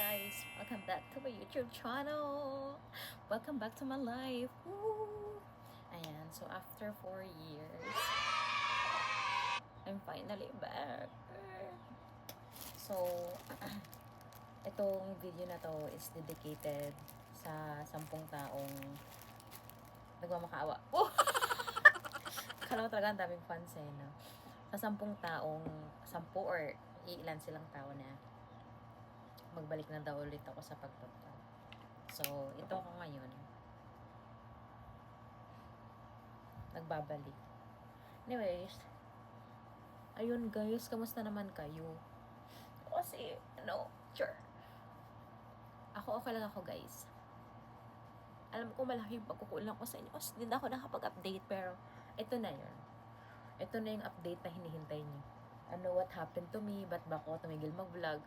guys, welcome back to my YouTube channel. Welcome back to my life. Woo! Ayan, so after 4 years, I'm finally back. So, itong video na to is dedicated sa 10 taong nagmamakaawa. Oh! Akala ko talaga ang daming fans no? Sa 10 taong, 10 or ilan silang tao na magbalik na daw ulit ako sa pagbablog. So, ito ako ngayon. Nagbabalik. Anyways, ayun guys, kamusta naman kayo? Kasi, sure. Ako okay lang ako guys. Alam ko malaking pagkukulang ko sa inyo kasi hindi na ako nakapag-update pero ito na yun. Ito na yung update na hinihintay niyo. Ano what happened to me? Ba't ba ako tumigil mag-vlog?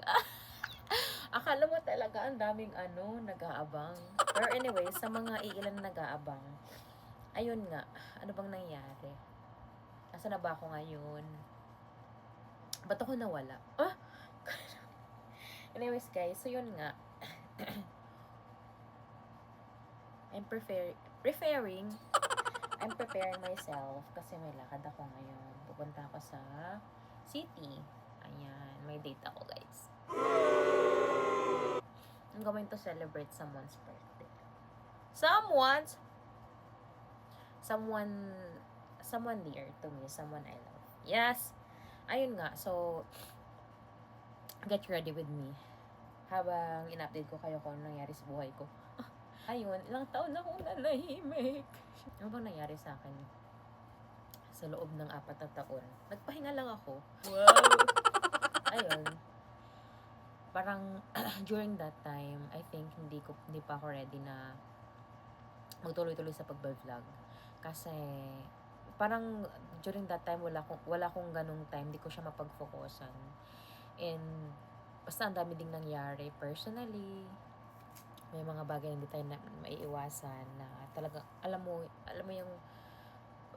Akala mo talaga ang daming nag-aabang. Pero anyway, sa mga iilan na nag-aabang, ayun nga, ano bang nangyari? Asa na ba ako ngayon? Ba't ako nawala? Anyways guys, so yun nga. I'm preparing myself kasi may lakad ako ngayon. Pupunta ako sa city. Ayan, may date ako guys. I'm going to celebrate someone's birthday. Someone dear to me, someone I love. Yes. Ayun nga. So get ready with me. Habang in-update ko kayo kung ano nangyari sa buhay ko. Ayun, ilang taon na akong nanahimik. Ano bang nangyari sa akin? Sa loob ng 4 na taon. Nagpahinga lang ako. Wow! Ayun. Parang during that time, I think hindi pa ako ready na magtuloy-tuloy sa pagba-vlog. Kasi parang during that time wala akong ganung time, hindi ko siya mapag-focusan. And basta ang dami ding nangyari personally. May mga bagay na hindi tayo maiiwasan na talaga alam mo yung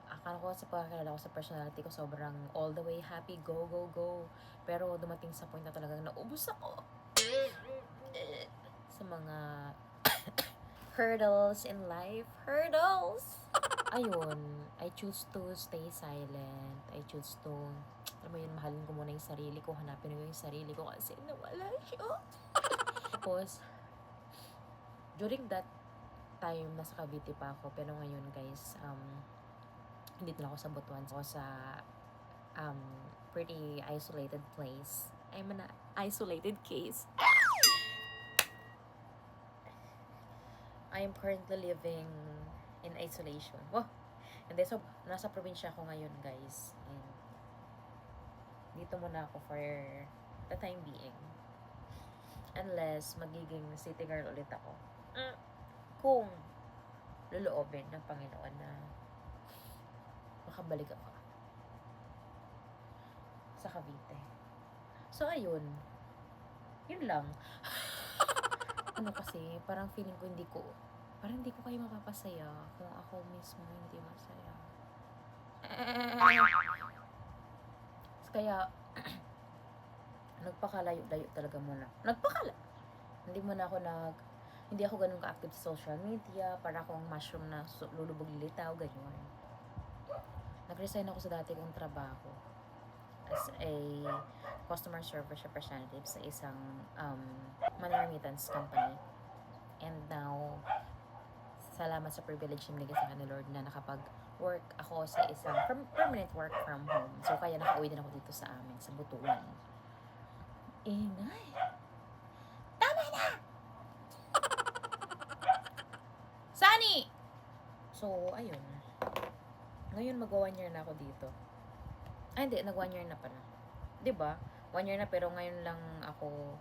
akala ko sa pagkakilala ko sa personality ko sobrang all the way happy, go, go, go. Pero dumating sa point na talagang naubos ako sa mga hurdles in life. Ayun, I choose to stay silent. I choose to, alam mo yun, mahalin ko muna yung sarili ko. Hanapin ko yung sarili ko kasi nawala siya. Tapos, during that time, nasa Cavite pa ako. Pero ngayon, guys, dito na ako sa Butuan. Ako sa pretty isolated place. I'm an isolated case. I am currently living in isolation. And then, so, nasa probinsya ako ngayon, guys. And dito muna ako for the time being. Unless magiging city girl ulit ako. Kung luluobin ng Panginoon na makabalik ako sa Cavite. So, ayun. Yun lang. Kasi, parang feeling ko hindi ko kayo mapapasaya kung ako mismo hindi masaya. Kaya, nagpakalayo-layo talaga muna. Hindi ako ganun ka-active sa social media, para akong mushroom na lulubog lilitaw, ganyan. Nag-resign ako sa dati kong trabaho as a customer service representative sa isang money remittance company. And now, salamat sa privilege na binigay sa akin ni Lord na nakapag-work ako sa isang permanent work from home. So, kaya nakauwi din ako dito sa amin, sa Butuan. Ingay! Tama na! Sunny! So, ayun. Ngayon, mag-1 year na ako dito. Hindi, nag-1 year na pala. 'Di ba? 1 year na pero ngayon lang ako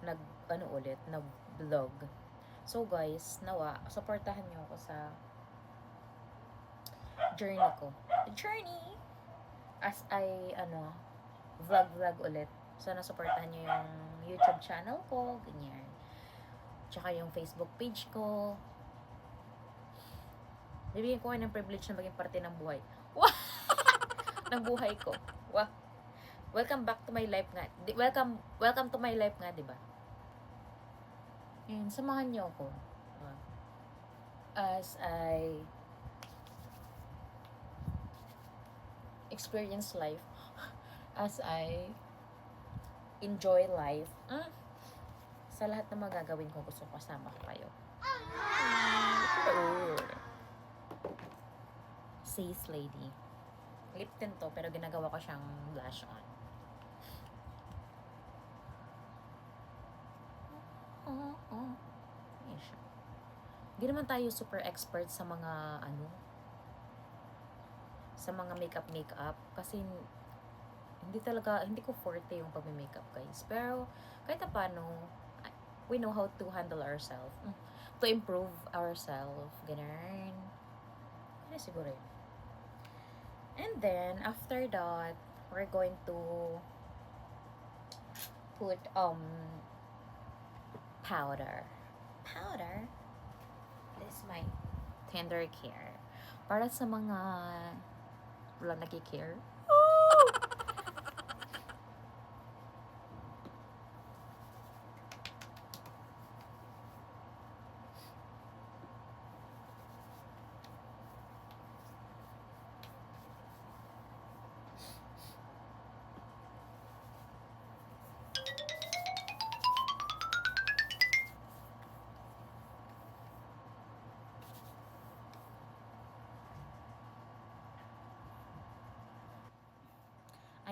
nag-vlog. So guys, nawa, supportahan niyo ako sa journey ko. Journey! As I, vlog ulit. Sana supportahan niyo yung YouTube channel ko, ganyan. Tsaka yung Facebook page ko. Bibigyan ko kayo ng privilege na maging parte ng buhay. Ng buhay ko. Welcome back to my life nga. Welcome to my life nga, 'di ba? And samahan niyo ako as I experience life, as I enjoy life. Sa lahat ng magagawin ko, gusto ko kasama ko kayo. Says lady. Lip tint to, pero ginagawa ko siyang blush on. Ayan siya. Hindi naman tayo super expert sa mga sa mga makeup kasi hindi ko forte yung pag-makeup, guys. Pero kahit na paano, we know how to handle ourselves, to improve ourselves, ganun. Ano siguro yun. And then after that, we're going to put powder. This is my tender care para sa mga wala nagki-care.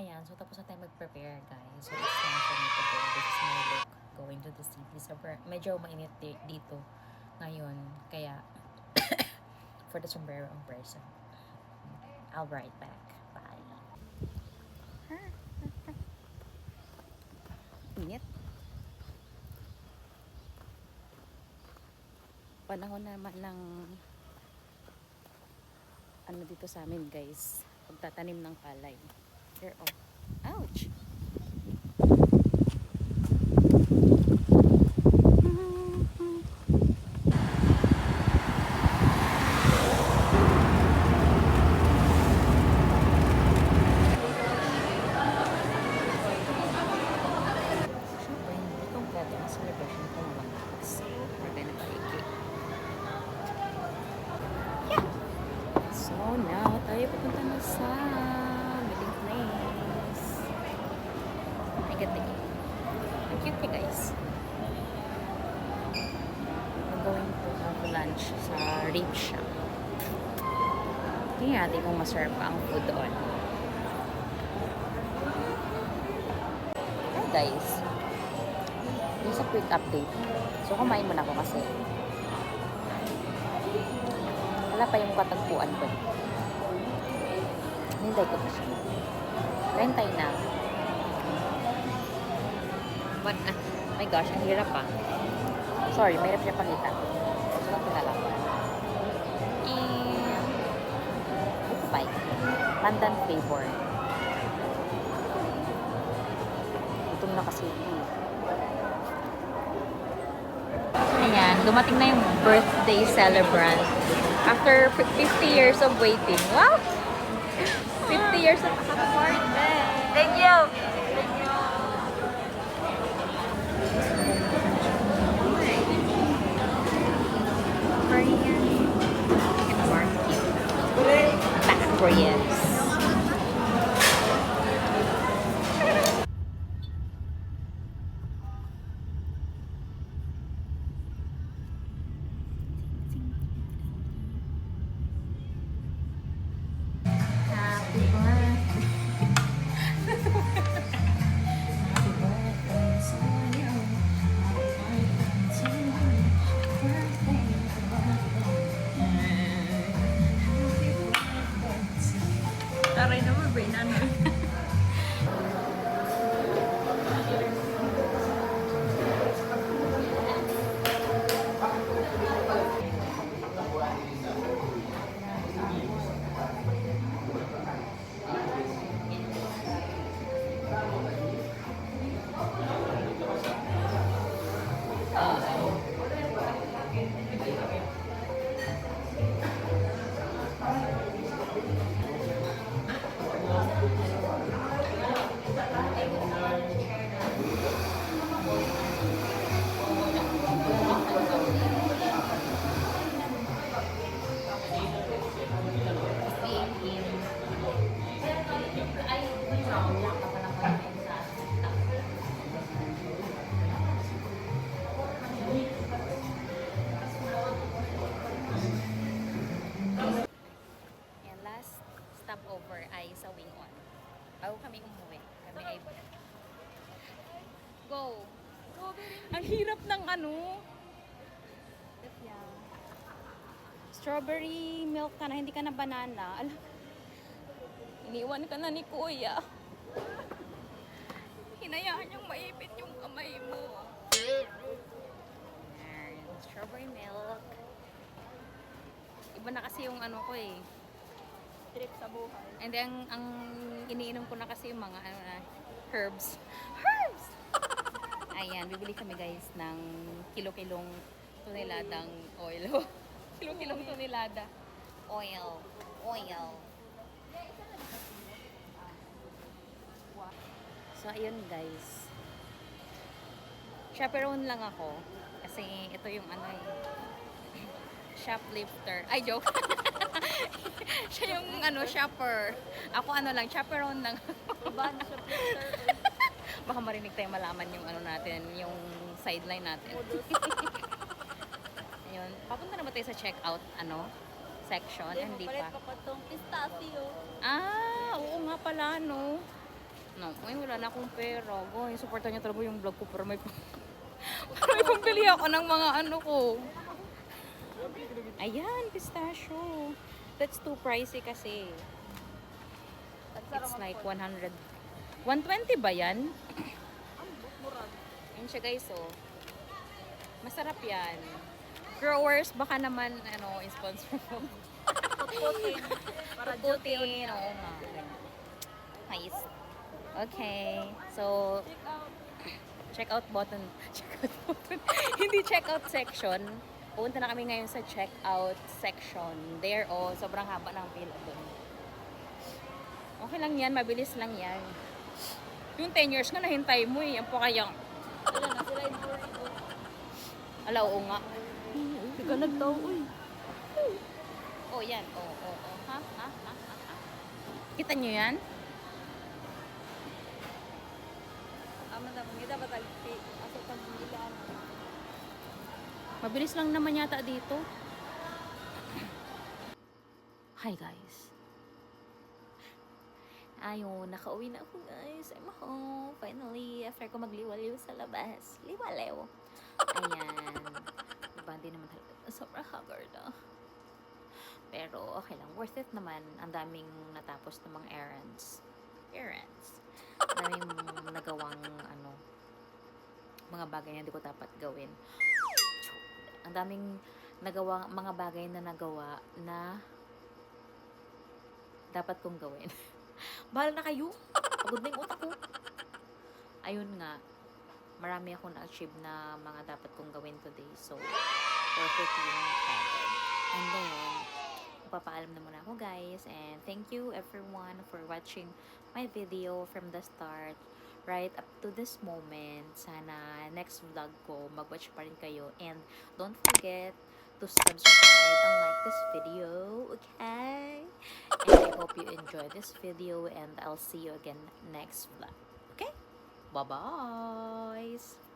Ayan, so tapos na tayo mag-prepare, guys. So it's time for me to go. This is my look going to the city. Medyo mainit dito ngayon, kaya for the sombrero in person. I'll be right back. Bye. Init. Panahon naman ng dito sa amin, guys, pagtatanim ng palay. Here, oh. Ouch! So now, tayo pupunta na sa meeting place. I get the cake. Ang cute, guys. We're going to have lunch sa rib shop. Tingnan natin kung masarap pa ang food doon. Hi guys. This is a quick update. So kumain muna ako kasi wala pa yung katagpuan ko. Hinintay ko na siya. Kain tayo na. But, my gosh, ang hirap pa. Sorry, may hirap siya pakita. So, lang pinala ko. And, upay. Pandan flavor. Gutom na kasi. Ayan, dumating na yung birthday celebrant. After 50 years of waiting. Wow! 50 years of birthday. Thank you! Koreans. Ang hirap ng ano. Strawberry milk ka na, hindi ka na banana. Alam, iniwan ka na ni Kuya. Hinayaan niyang maipit yung kamay mo. Ayan, strawberry milk. Iba na kasi yung ano ko eh. Trip sa buhay. And then, ang iniinom ko na kasi yung mga ano na, herbs. Herbs! Ayan, bibili kami guys ng kilo-kilong toneladang oil. Kilo-kilong tonelada. Oil. Oil. So, ayun guys. Chaperone lang ako. Kasi ito yung ano eh. Shoplifter. Ay, joke. Siya yung ano, shopper. Ako ano lang, chaperone lang. Iba na siya filter. Baka marinig tayo malaman yung ano natin, yung sideline natin. Ayun. Papunta na ba tayo sa checkout, ano? Section? Hindi Palit pa. pa tong pistachio. Ah, oo nga pala, no? No, ay, wala na akong pera. Goy, supportan niyo talaga yung vlog ko para may para may pambili ako ng mga ano ko. Ayan, pistachio. That's too pricey kasi. It's like 100. 120 ba yan? Yun siya guys, oh. Masarap yan. Growers, baka naman, ano, sponsor mo. Putin. Para Putin, oo nga. Nice. Okay, so, check out. checkout button. Checkout button. Hindi checkout section. Pupunta na kami ngayon sa checkout section. There, oh, sobrang haba ng pila doon. Okay lang yan, mabilis lang yan. Yung 10 years nga nahintay mo eh. Yan po kayang, Wala na sila yung burrito. ala, oo nga. Hindi ka nagtaw, uy. Oh, yan. Oh, oh, oh. Ha? Ha? Ha? Ha? Ha? Kita nyo yan? Ama na, kung dapat tagpi. Aso pang bilaan. Mabilis lang naman yata dito. Hi guys. Ayun, nakauwi na ako guys. I'm home. Finally, after ko magliwaliw sa labas. Liwaliw. Ayan. Diba, hindi naman talaga. Sobrang haggard na. Pero okay lang. Worth it naman. Ang daming natapos ng mga errands. Ang daming nagawang ano, mga bagay na hindi ko dapat gawin. Ang daming nagawa, mga bagay na nagawa na dapat kong gawin. Bahala na kayo. Pagod na yung utak ko. Ayun nga. Marami akong na-achieve na mga dapat kong gawin today. So, perfectly counted. And then, papaalam na muna ako guys. And thank you everyone for watching my video from the start right up to this moment. Sana next vlog ko, mag-watch pa rin kayo. And don't forget to subscribe and like this video, okay? And I hope you enjoy this video and I'll see you again next vlog. Okay? Bye-bye!